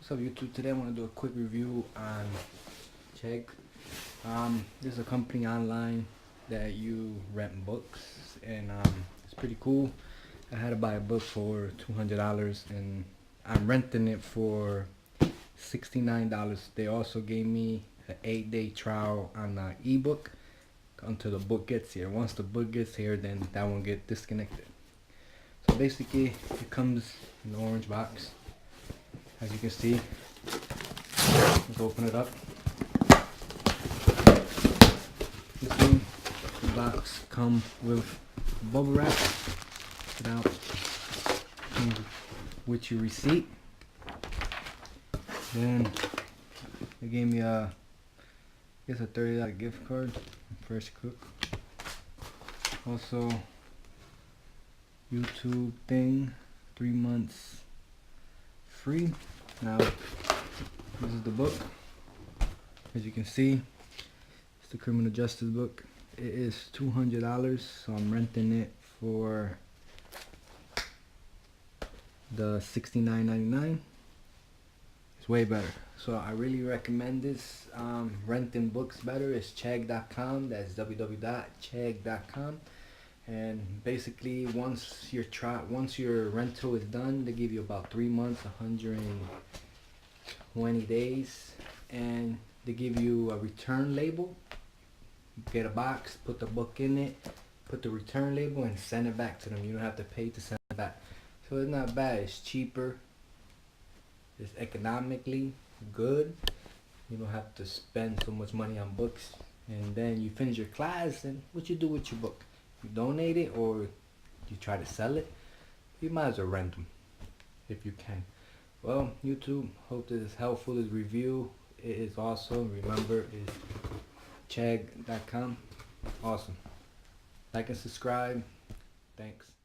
What's up, YouTube? Today I want to do a quick review on Chegg. This is a company online that you rent books, and it's pretty cool. I had to buy a book for $200 and I'm renting it for $69. They also gave me an 8-day trial on the ebook until the book gets here. Once the book gets here, then that won't get disconnected. So basically it comes in an orange box, as you can see. Let's open it up. This one, the box come with bubble wrap. It out. Comes with your receipt. Then they gave me a $30 gift card from Fresh Cook. Also, YouTube thing, 3 months free. Now, this is the book. As you can see, it's the criminal justice book. It is $200, so I'm renting it for the $69.99. It's way better. So I really recommend this. Renting books better is Chegg.com. That's www.chegg.com. And basically, once your rental is done, they give you about 3 months, 120 days, and they give you a return label. You get a box, put the book in it, put the return label, and send it back to them. You don't have to pay to send it back. So it's not bad. It's cheaper. It's economically good. You don't have to spend so much money on books. And then you finish your class, and what you do with your book? You donate it or you try to sell it. You might as well rent them if you can. Well, YouTube, hope this is helpful. This review, it is awesome. Remember, it's Chegg.com. Awesome. Like and subscribe. Thanks.